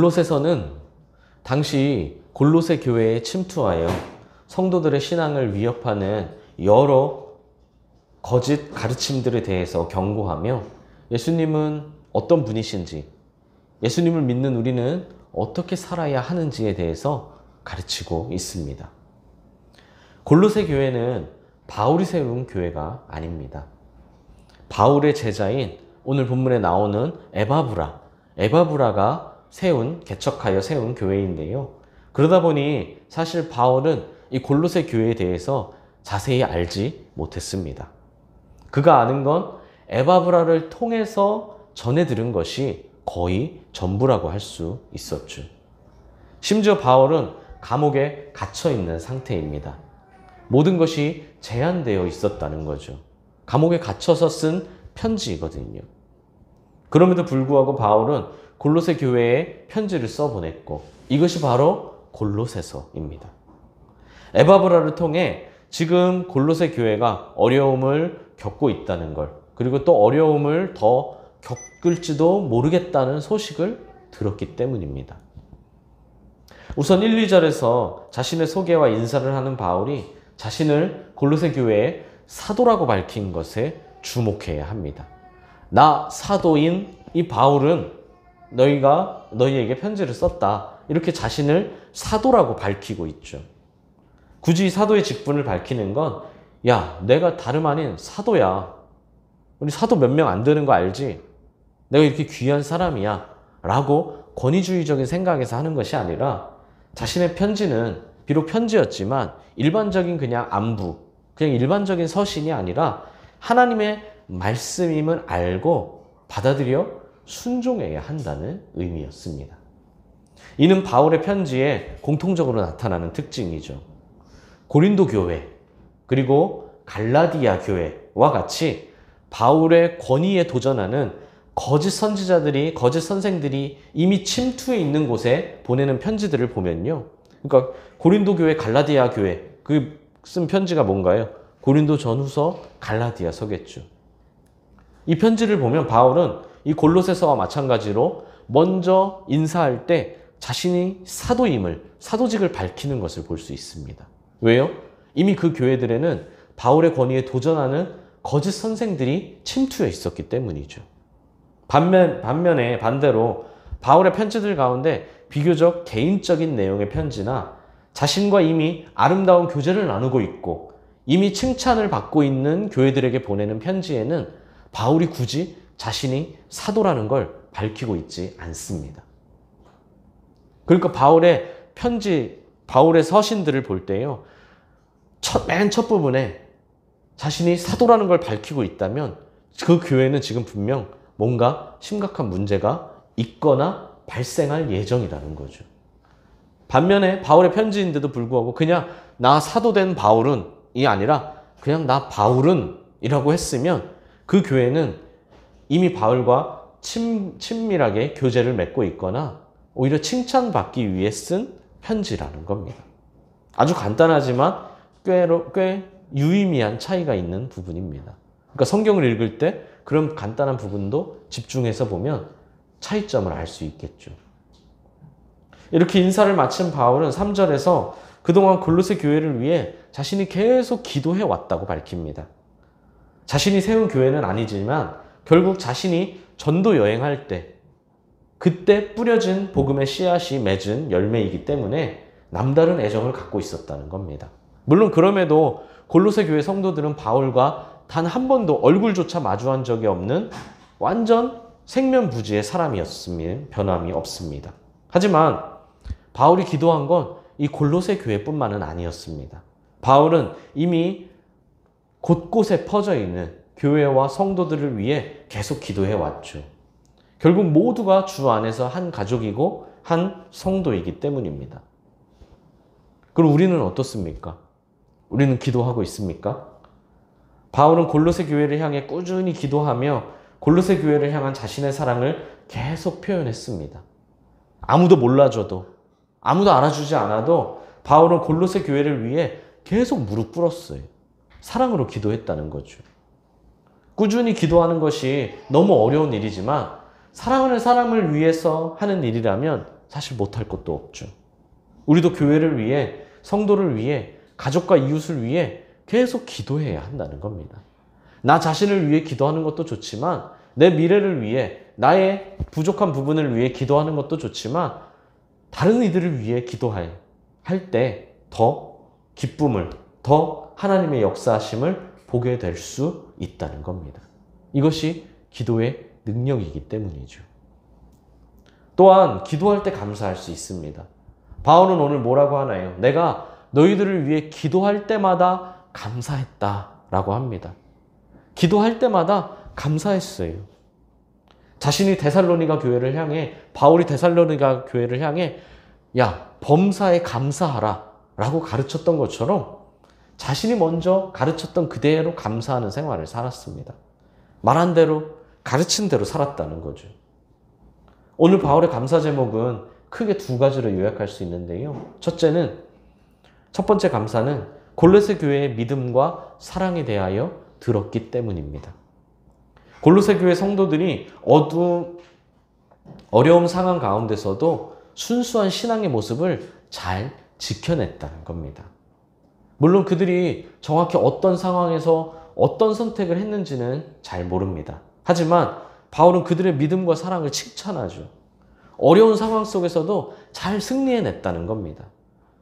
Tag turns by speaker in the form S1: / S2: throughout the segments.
S1: 골로새서는 당시 골로새 교회에 침투하여 성도들의 신앙을 위협하는 여러 거짓 가르침들에 대해서 경고하며 예수님은 어떤 분이신지, 예수님을 믿는 우리는 어떻게 살아야 하는지에 대해서 가르치고 있습니다. 골로새 교회는 바울이 세운 교회가 아닙니다. 바울의 제자인 오늘 본문에 나오는 에바브라가 개척하여 세운 교회인데요. 그러다 보니 사실 바울은 이 골로새 교회에 대해서 자세히 알지 못했습니다. 그가 아는 건 에바브라를 통해서 전해 들은 것이 거의 전부라고 할 수 있었죠. 심지어 바울은 감옥에 갇혀 있는 상태입니다. 모든 것이 제한되어 있었다는 거죠. 감옥에 갇혀서 쓴 편지이거든요. 그럼에도 불구하고 바울은 골로새 교회에 편지를 써보냈고 이것이 바로 골로새서입니다. 에바브라를 통해 지금 골로새 교회가 어려움을 겪고 있다는 걸, 그리고 또 어려움을 더 겪을지도 모르겠다는 소식을 들었기 때문입니다. 우선 1, 2절에서 자신의 소개와 인사를 하는 바울이 자신을 골로새 교회의 사도라고 밝힌 것에 주목해야 합니다. 나 사도인 이 바울은 너희에게 편지를 썼다. 이렇게 자신을 사도라고 밝히고 있죠. 굳이 사도의 직분을 밝히는 건 야, 내가 다름 아닌 사도야. 우리 사도 몇 명 안 되는 거 알지? 내가 이렇게 귀한 사람이야. 라고 권위주의적인 생각에서 하는 것이 아니라 자신의 편지는 비록 편지였지만 일반적인 그냥 안부, 그냥 일반적인 서신이 아니라 하나님의 말씀임을 알고 받아들여 순종해야 한다는 의미였습니다. 이는 바울의 편지에 공통적으로 나타나는 특징이죠. 고린도 교회, 그리고 갈라디아 교회와 같이 바울의 권위에 도전하는 거짓 선지자들이, 거짓 선생들이 이미 침투해 있는 곳에 보내는 편지들을 보면요. 그러니까 고린도 교회, 갈라디아 교회, 그 쓴 편지가 뭔가요? 고린도 전후서, 갈라디아서겠죠. 이 편지를 보면 바울은 이 골로새서와 마찬가지로 먼저 인사할 때 자신이 사도임을, 사도직을 밝히는 것을 볼 수 있습니다. 왜요? 이미 그 교회들에는 바울의 권위에 도전하는 거짓 선생들이 침투해 있었기 때문이죠. 반대로 바울의 편지들 가운데 비교적 개인적인 내용의 편지나 자신과 이미 아름다운 교제를 나누고 있고 이미 칭찬을 받고 있는 교회들에게 보내는 편지에는 바울이 굳이 자신이 사도라는 걸 밝히고 있지 않습니다. 그러니까 바울의 편지, 바울의 서신들을 볼 때요, 맨 첫 부분에 자신이 사도라는 걸 밝히고 있다면 그 교회는 지금 분명 뭔가 심각한 문제가 있거나 발생할 예정이라는 거죠. 반면에 바울의 편지인데도 불구하고 그냥 나 사도된 바울은이 아니라 그냥 나 바울은 이라고 했으면 그 교회는 이미 바울과 친밀하게 교제를 맺고 있거나 오히려 칭찬받기 위해 쓴 편지라는 겁니다. 아주 간단하지만 꽤 유의미한 차이가 있는 부분입니다. 그러니까 성경을 읽을 때 그런 간단한 부분도 집중해서 보면 차이점을 알 수 있겠죠. 이렇게 인사를 마친 바울은 3절에서 그동안 골로새 교회를 위해 자신이 계속 기도해 왔다고 밝힙니다. 자신이 세운 교회는 아니지만 결국 자신이 전도 여행할 때 그때 뿌려진 복음의 씨앗이 맺은 열매이기 때문에 남다른 애정을 갖고 있었다는 겁니다. 물론 그럼에도 골로새 교회 성도들은 바울과 단 한 번도 얼굴조차 마주한 적이 없는 완전 생면부지의 사람이었으면 변함이 없습니다. 하지만 바울이 기도한 건 이 골로새 교회뿐만은 아니었습니다. 바울은 이미 곳곳에 퍼져 있는 교회와 성도들을 위해 계속 기도해 왔죠. 결국 모두가 주 안에서 한 가족이고 한 성도이기 때문입니다. 그럼 우리는 어떻습니까? 우리는 기도하고 있습니까? 바울은 골로새 교회를 향해 꾸준히 기도하며 골로새 교회를 향한 자신의 사랑을 계속 표현했습니다. 아무도 몰라줘도, 아무도 알아주지 않아도 바울은 골로새 교회를 위해 계속 무릎 꿇었어요. 사랑으로 기도했다는 거죠. 꾸준히 기도하는 것이 너무 어려운 일이지만 사랑하는 사람을 위해서 하는 일이라면 사실 못할 것도 없죠. 우리도 교회를 위해, 성도를 위해, 가족과 이웃을 위해 계속 기도해야 한다는 겁니다. 나 자신을 위해 기도하는 것도 좋지만 내 미래를 위해, 나의 부족한 부분을 위해 기도하는 것도 좋지만 다른 이들을 위해 기도할 때 더 기쁨을, 더 하나님의 역사하심을 보게 될 수 있다는 겁니다. 이것이 기도의 능력이기 때문이죠. 또한 기도할 때 감사할 수 있습니다. 바울은 오늘 뭐라고 하나요? 내가 너희들을 위해 기도할 때마다 감사했다라고 합니다. 기도할 때마다 감사했어요. 자신이 데살로니가 교회를 향해, 바울이 데살로니가 교회를 향해 야, 범사에 감사하라 라고 가르쳤던 것처럼 자신이 먼저 가르쳤던 그대로 감사하는 생활을 살았습니다. 말한 대로, 가르친 대로 살았다는 거죠. 오늘 바울의 감사 제목은 크게 두 가지로 요약할 수 있는데요. 첫 번째 감사는 골로새 교회의 믿음과 사랑에 대하여 들었기 때문입니다. 골로새 교회 성도들이 어려운 상황 가운데서도 순수한 신앙의 모습을 잘 지켜냈다는 겁니다. 물론 그들이 정확히 어떤 상황에서 어떤 선택을 했는지는 잘 모릅니다. 하지만 바울은 그들의 믿음과 사랑을 칭찬하죠. 어려운 상황 속에서도 잘 승리해냈다는 겁니다.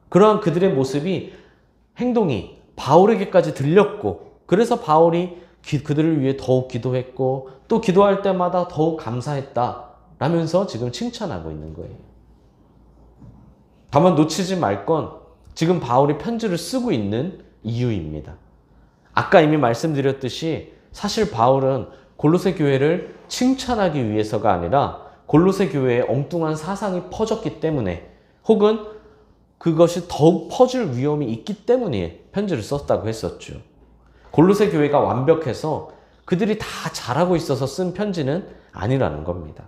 S1: 그러한 그들의 모습이, 행동이 바울에게까지 들렸고, 그래서 바울이 그들을 위해 더욱 기도했고, 또 기도할 때마다 더욱 감사했다라면서 지금 칭찬하고 있는 거예요. 다만 놓치지 말 건 지금 바울이 편지를 쓰고 있는 이유입니다. 아까 이미 말씀드렸듯이 사실 바울은 골로새 교회를 칭찬하기 위해서가 아니라 골로새 교회에 엉뚱한 사상이 퍼졌기 때문에, 혹은 그것이 더욱 퍼질 위험이 있기 때문에 편지를 썼다고 했었죠. 골로새 교회가 완벽해서 그들이 다 잘하고 있어서 쓴 편지는 아니라는 겁니다.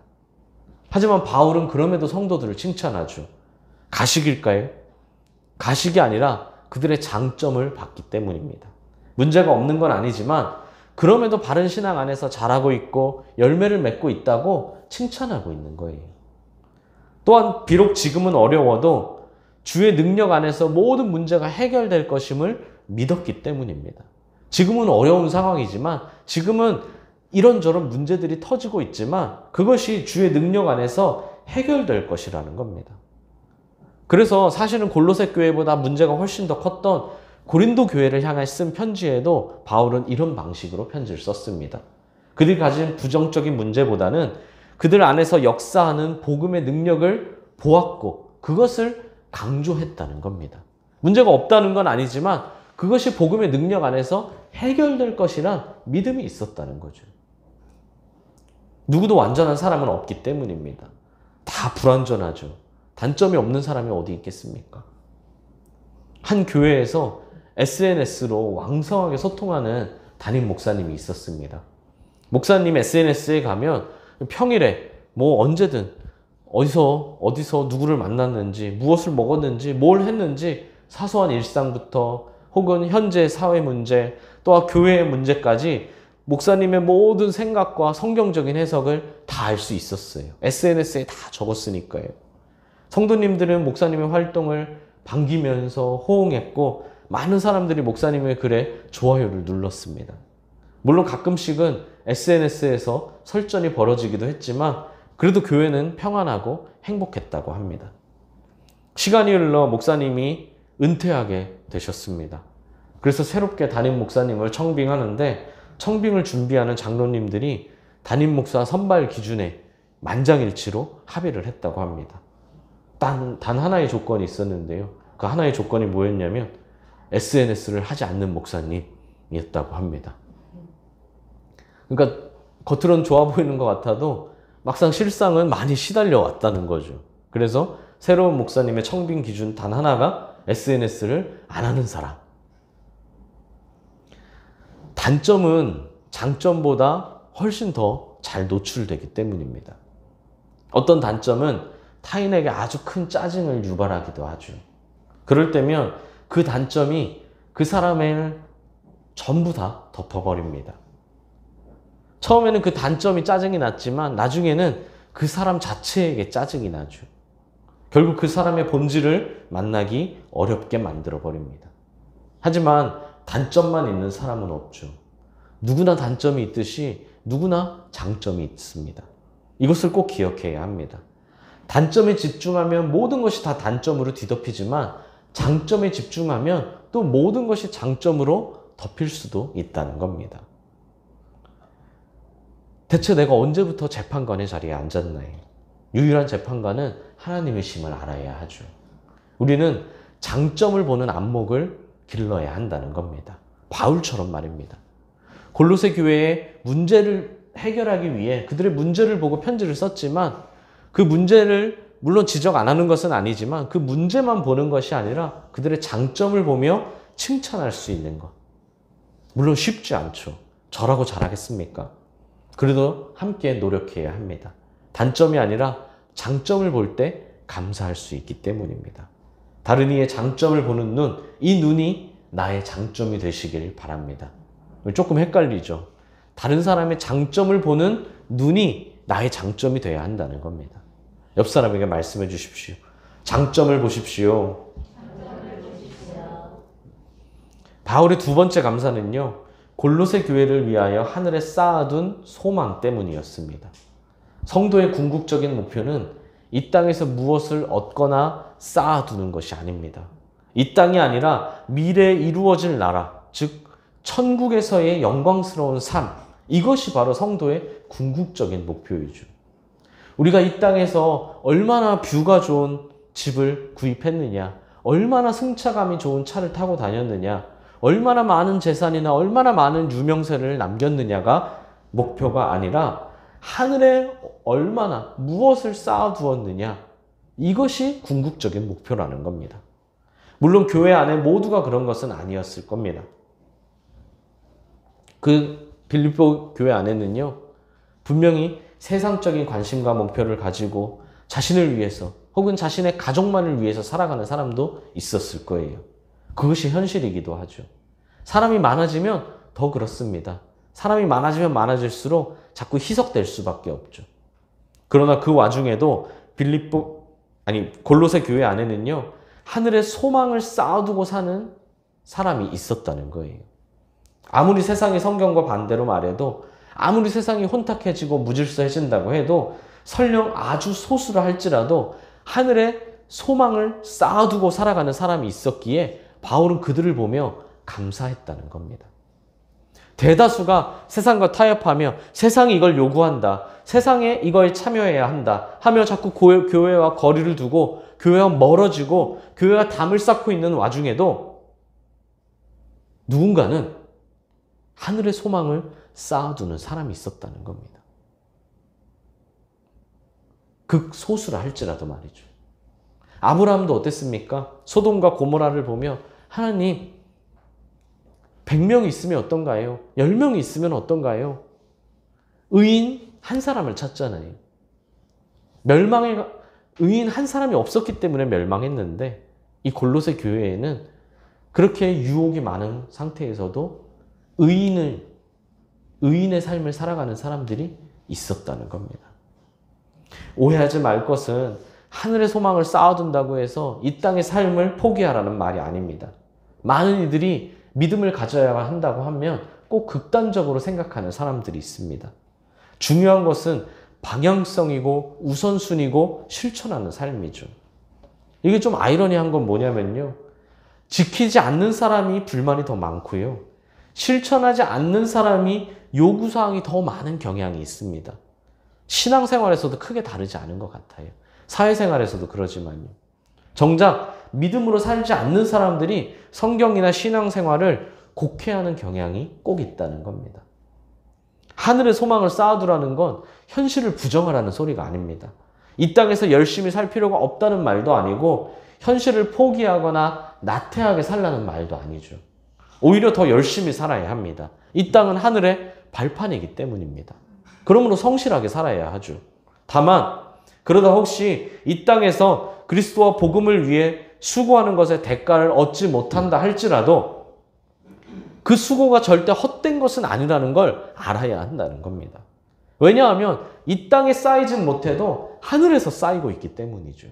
S1: 하지만 바울은 그럼에도 성도들을 칭찬하죠. 가식일까요? 가식이 아니라 그들의 장점을 봤기 때문입니다. 문제가 없는 건 아니지만 그럼에도 바른 신앙 안에서 잘하고 있고 열매를 맺고 있다고 칭찬하고 있는 거예요. 또한 비록 지금은 어려워도 주의 능력 안에서 모든 문제가 해결될 것임을 믿었기 때문입니다. 지금은 어려운 상황이지만, 지금은 이런저런 문제들이 터지고 있지만 그것이 주의 능력 안에서 해결될 것이라는 겁니다. 그래서 사실은 골로새 교회보다 문제가 훨씬 더 컸던 고린도 교회를 향해 쓴 편지에도 바울은 이런 방식으로 편지를 썼습니다. 그들이 가진 부정적인 문제보다는 그들 안에서 역사하는 복음의 능력을 보았고 그것을 강조했다는 겁니다. 문제가 없다는 건 아니지만 그것이 복음의 능력 안에서 해결될 것이란 믿음이 있었다는 거죠. 누구도 완전한 사람은 없기 때문입니다. 다 불완전하죠. 단점이 없는 사람이 어디 있겠습니까? 한 교회에서 SNS로 왕성하게 소통하는 담임 목사님이 있었습니다. 목사님 SNS에 가면 평일에 언제든 어디서 누구를 만났는지, 무엇을 먹었는지, 뭘 했는지 사소한 일상부터 혹은 현재 사회 문제, 또한 교회의 문제까지 목사님의 모든 생각과 성경적인 해석을 다 알 수 있었어요. SNS에 다 적었으니까요. 성도님들은 목사님의 활동을 반기면서 호응했고 많은 사람들이 목사님의 글에 좋아요를 눌렀습니다. 물론 가끔씩은 SNS에서 설전이 벌어지기도 했지만 그래도 교회는 평안하고 행복했다고 합니다. 시간이 흘러 목사님이 은퇴하게 되셨습니다. 그래서 새롭게 담임 목사님을 청빙하는데 청빙을 준비하는 장로님들이 담임 목사 선발 기준에 만장일치로 합의를 했다고 합니다. 단 하나의 조건이 있었는데요. 그 하나의 조건이 뭐였냐면 SNS를 하지 않는 목사님이었다고 합니다. 그러니까 겉으로는 좋아 보이는 것 같아도 막상 실상은 많이 시달려 왔다는 거죠. 그래서 새로운 목사님의 청빙 기준 단 하나가 SNS를 안 하는 사람. 단점은 장점보다 훨씬 더 잘 노출되기 때문입니다. 어떤 단점은 타인에게 아주 큰 짜증을 유발하기도 하죠. 그럴 때면 그 단점이 그 사람을 전부 다 덮어버립니다. 처음에는 그 단점이 짜증이 났지만 나중에는 그 사람 자체에게 짜증이 나죠. 결국 그 사람의 본질을 만나기 어렵게 만들어 버립니다. 하지만 단점만 있는 사람은 없죠. 누구나 단점이 있듯이 누구나 장점이 있습니다. 이것을 꼭 기억해야 합니다. 단점에 집중하면 모든 것이 다 단점으로 뒤덮이지만 장점에 집중하면 또 모든 것이 장점으로 덮일 수도 있다는 겁니다. 대체 내가 언제부터 재판관의 자리에 앉았나요? 유일한 재판관은 하나님의 심을 알아야 하죠. 우리는 장점을 보는 안목을 길러야 한다는 겁니다. 바울처럼 말입니다. 골로새 교회의 문제를 해결하기 위해 그들의 문제를 보고 편지를 썼지만 그 문제를 물론 지적 안 하는 것은 아니지만 그 문제만 보는 것이 아니라 그들의 장점을 보며 칭찬할 수 있는 것. 물론 쉽지 않죠. 저라고 잘하겠습니까? 그래도 함께 노력해야 합니다. 단점이 아니라 장점을 볼 때 감사할 수 있기 때문입니다. 다른 이의 장점을 보는 눈, 이 눈이 나의 장점이 되시길 바랍니다. 조금 헷갈리죠? 다른 사람의 장점을 보는 눈이 나의 장점이 돼야 한다는 겁니다. 옆 사람에게 말씀해 주십시오. 장점을 보십시오. 바울의 두 번째 감사는요, 골로새 교회를 위하여 하늘에 쌓아둔 소망 때문이었습니다. 성도의 궁극적인 목표는 이 땅에서 무엇을 얻거나 쌓아두는 것이 아닙니다. 이 땅이 아니라 미래에 이루어질 나라, 즉 천국에서의 영광스러운 삶, 이것이 바로 성도의 궁극적인 목표이죠. 우리가 이 땅에서 얼마나 뷰가 좋은 집을 구입했느냐, 얼마나 승차감이 좋은 차를 타고 다녔느냐, 얼마나 많은 재산이나 얼마나 많은 유명세를 남겼느냐가 목표가 아니라 하늘에 얼마나 무엇을 쌓아두었느냐, 이것이 궁극적인 목표라는 겁니다. 물론 교회 안에 모두가 그런 것은 아니었을 겁니다. 그 빌립보 교회 안에는요, 분명히 세상적인 관심과 목표를 가지고 자신을 위해서 혹은 자신의 가족만을 위해서 살아가는 사람도 있었을 거예요. 그것이 현실이기도 하죠. 사람이 많아지면 더 그렇습니다. 사람이 많아지면 많아질수록 자꾸 희석될 수밖에 없죠. 그러나 그 와중에도 골로새 교회 안에는요, 하늘의 소망을 쌓아두고 사는 사람이 있었다는 거예요. 아무리 세상이 성경과 반대로 말해도, 아무리 세상이 혼탁해지고 무질서해진다고 해도, 설령 아주 소수라 할지라도 하늘에 소망을 쌓아두고 살아가는 사람이 있었기에 바울은 그들을 보며 감사했다는 겁니다. 대다수가 세상과 타협하며 세상이 이걸 요구한다, 세상에 이거에 참여해야 한다 하며 자꾸 교회와 거리를 두고 교회와 멀어지고 교회와 담을 쌓고 있는 와중에도 누군가는 하늘의 소망을 쌓아두는 사람이 있었다는 겁니다. 극소수라 할지라도 말이죠. 아브라함도 어땠습니까? 소돔과 고모라를 보며 하나님, 100명이 있으면 어떤가요? 10명이 있으면 어떤가요? 의인 한 사람을 찾잖아요. 의인 한 사람이 없었기 때문에 멸망했는데, 이 골로새 교회에는 그렇게 유혹이 많은 상태에서도 의인의 삶을 살아가는 사람들이 있었다는 겁니다. 오해하지 말 것은 하늘의 소망을 쌓아둔다고 해서 이 땅의 삶을 포기하라는 말이 아닙니다. 많은 이들이 믿음을 가져야 한다고 하면 꼭 극단적으로 생각하는 사람들이 있습니다. 중요한 것은 방향성이고 우선순위고 실천하는 삶이죠. 이게 좀 아이러니한 건 뭐냐면요, 지키지 않는 사람이 불만이 더 많고요, 실천하지 않는 사람이 요구사항이 더 많은 경향이 있습니다. 신앙생활에서도 크게 다르지 않은 것 같아요. 사회생활에서도 그러지만요. 정작 믿음으로 살지 않는 사람들이 성경이나 신앙생활을 곡해하는 경향이 꼭 있다는 겁니다. 하늘의 소망을 쌓아두라는 건 현실을 부정하라는 소리가 아닙니다. 이 땅에서 열심히 살 필요가 없다는 말도 아니고 현실을 포기하거나 나태하게 살라는 말도 아니죠. 오히려 더 열심히 살아야 합니다. 이 땅은 하늘의 발판이기 때문입니다. 그러므로 성실하게 살아야 하죠. 다만 그러다 혹시 이 땅에서 그리스도와 복음을 위해 수고하는 것의 대가를 얻지 못한다 할지라도 그 수고가 절대 헛된 것은 아니라는 걸 알아야 한다는 겁니다. 왜냐하면 이 땅에 쌓이진 못해도 하늘에서 쌓이고 있기 때문이죠.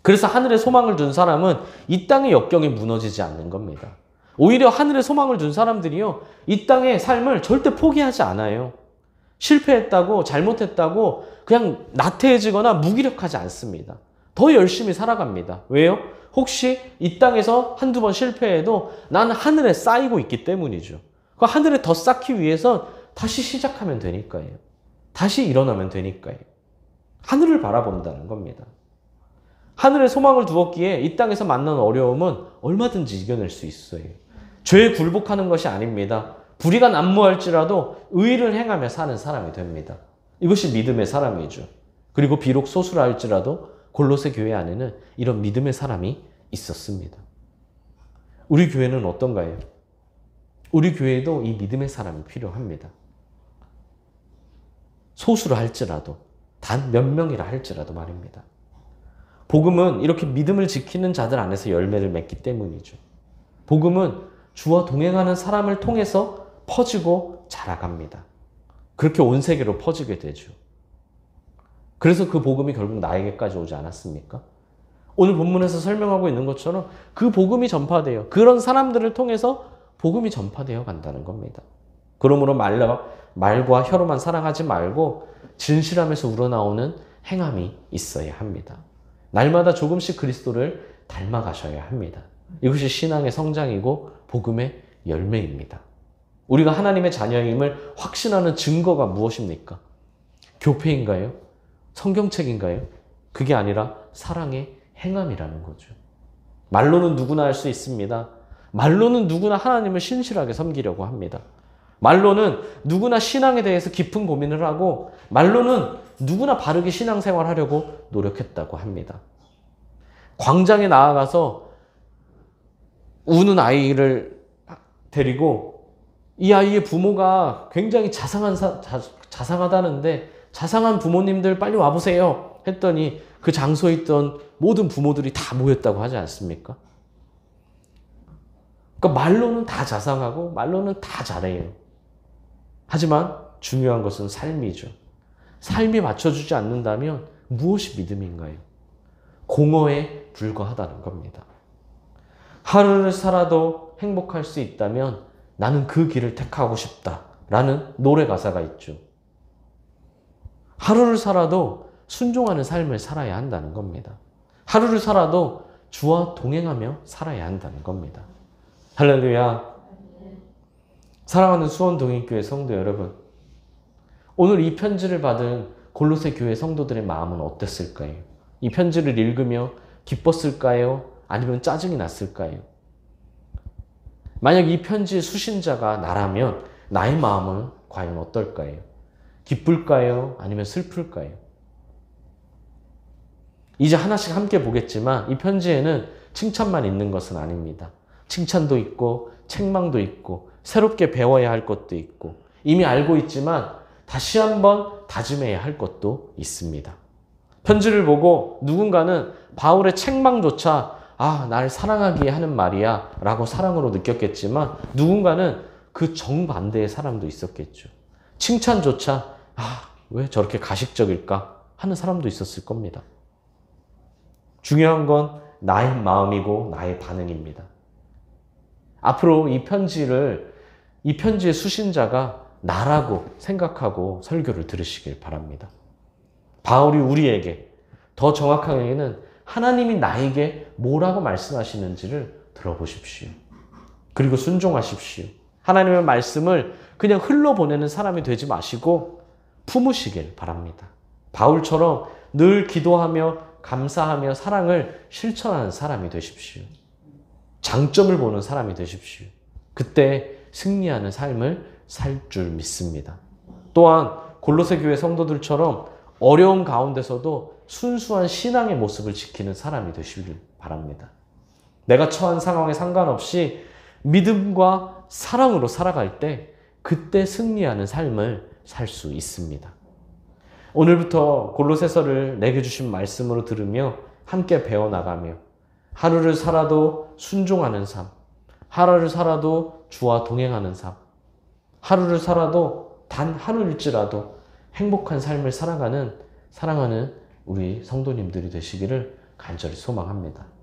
S1: 그래서 하늘에 소망을 둔 사람은 이 땅의 역경이 무너지지 않는 겁니다. 오히려 하늘에 소망을 둔 사람들이요, 이 땅의 삶을 절대 포기하지 않아요. 실패했다고, 잘못했다고 그냥 나태해지거나 무기력하지 않습니다. 더 열심히 살아갑니다. 왜요? 혹시 이 땅에서 한두 번 실패해도 나는 하늘에 쌓이고 있기 때문이죠. 그 하늘에 더 쌓기 위해서 다시 시작하면 되니까요. 다시 일어나면 되니까요. 하늘을 바라본다는 겁니다. 하늘에 소망을 두었기에 이 땅에서 만나는 어려움은 얼마든지 이겨낼 수 있어요. 죄에 굴복하는 것이 아닙니다. 불의가 난무할지라도 의를 행하며 사는 사람이 됩니다. 이것이 믿음의 사람이죠. 그리고 비록 소수라 할지라도 골로새 교회 안에는 이런 믿음의 사람이 있었습니다. 우리 교회는 어떤가요? 우리 교회에도 이 믿음의 사람이 필요합니다. 소수라 할지라도, 단 몇 명이라 할지라도 말입니다. 복음은 이렇게 믿음을 지키는 자들 안에서 열매를 맺기 때문이죠. 복음은 주와 동행하는 사람을 통해서 퍼지고 자라갑니다. 그렇게 온 세계로 퍼지게 되죠. 그래서 그 복음이 결국 나에게까지 오지 않았습니까? 오늘 본문에서 설명하고 있는 것처럼 그 복음이 전파돼요. 그런 사람들을 통해서 복음이 전파되어 간다는 겁니다. 그러므로 말과 혀로만 사랑하지 말고 진실함에서 우러나오는 행함이 있어야 합니다. 날마다 조금씩 그리스도를 닮아가셔야 합니다. 이것이 신앙의 성장이고 복음의 열매입니다. 우리가 하나님의 자녀임을 확신하는 증거가 무엇입니까? 교회인가요? 성경책인가요? 그게 아니라 사랑의 행함이라는 거죠. 말로는 누구나 할 수 있습니다. 말로는 누구나 하나님을 신실하게 섬기려고 합니다. 말로는 누구나 신앙에 대해서 깊은 고민을 하고 말로는 누구나 바르게 신앙생활하려고 노력했다고 합니다. 광장에 나아가서 우는 아이를 데리고 이 아이의 부모가 굉장히 자상하다는데 자상한 부모님들 빨리 와보세요 했더니 그 장소에 있던 모든 부모들이 다 모였다고 하지 않습니까? 그러니까 말로는 다 자상하고 말로는 다 잘해요. 하지만 중요한 것은 삶이죠. 삶이 맞춰주지 않는다면 무엇이 믿음인가요? 공허에 불과하다는 겁니다. 하루를 살아도 행복할 수 있다면 나는 그 길을 택하고 싶다라는 노래 가사가 있죠. 하루를 살아도 순종하는 삶을 살아야 한다는 겁니다. 하루를 살아도 주와 동행하며 살아야 한다는 겁니다. 할렐루야. 사랑하는 수원동인교회 성도 여러분, 오늘 이 편지를 받은 골로새 교회 성도들의 마음은 어땠을까요? 이 편지를 읽으며 기뻤을까요? 아니면 짜증이 났을까요? 만약 이 편지의 수신자가 나라면 나의 마음은 과연 어떨까요? 기쁠까요? 아니면 슬플까요? 이제 하나씩 함께 보겠지만 이 편지에는 칭찬만 있는 것은 아닙니다. 칭찬도 있고 책망도 있고 새롭게 배워야 할 것도 있고 이미 알고 있지만 다시 한번 다짐해야 할 것도 있습니다. 편지를 보고 누군가는 바울의 책망조차 날 사랑하기에 하는 말이야 라고 사랑으로 느꼈겠지만 누군가는 그 정반대의 사람도 있었겠죠. 칭찬조차 왜 저렇게 가식적일까 하는 사람도 있었을 겁니다. 중요한 건 나의 마음이고 나의 반응입니다. 앞으로 이 편지의 수신자가 나라고 생각하고 설교를 들으시길 바랍니다. 바울이 우리에게, 더 정확하게는 하나님이 나에게 뭐라고 말씀하시는지를 들어보십시오. 그리고 순종하십시오. 하나님의 말씀을 그냥 흘러보내는 사람이 되지 마시고 품으시길 바랍니다. 바울처럼 늘 기도하며 감사하며 사랑을 실천하는 사람이 되십시오. 장점을 보는 사람이 되십시오. 그때 승리하는 삶을 살 줄 믿습니다. 또한 골로새 교회 성도들처럼 어려움 가운데서도 순수한 신앙의 모습을 지키는 사람이 되시길 바랍니다. 내가 처한 상황에 상관없이 믿음과 사랑으로 살아갈 때 그때 승리하는 삶을 살 수 있습니다. 오늘부터 골로새서를 내게 주신 말씀으로 들으며 함께 배워나가며 하루를 살아도 순종하는 삶, 하루를 살아도 주와 동행하는 삶, 하루를 살아도 단 하루일지라도 행복한 삶을 살아가는 사랑하는 우리 성도님들이 되시기를 간절히 소망합니다.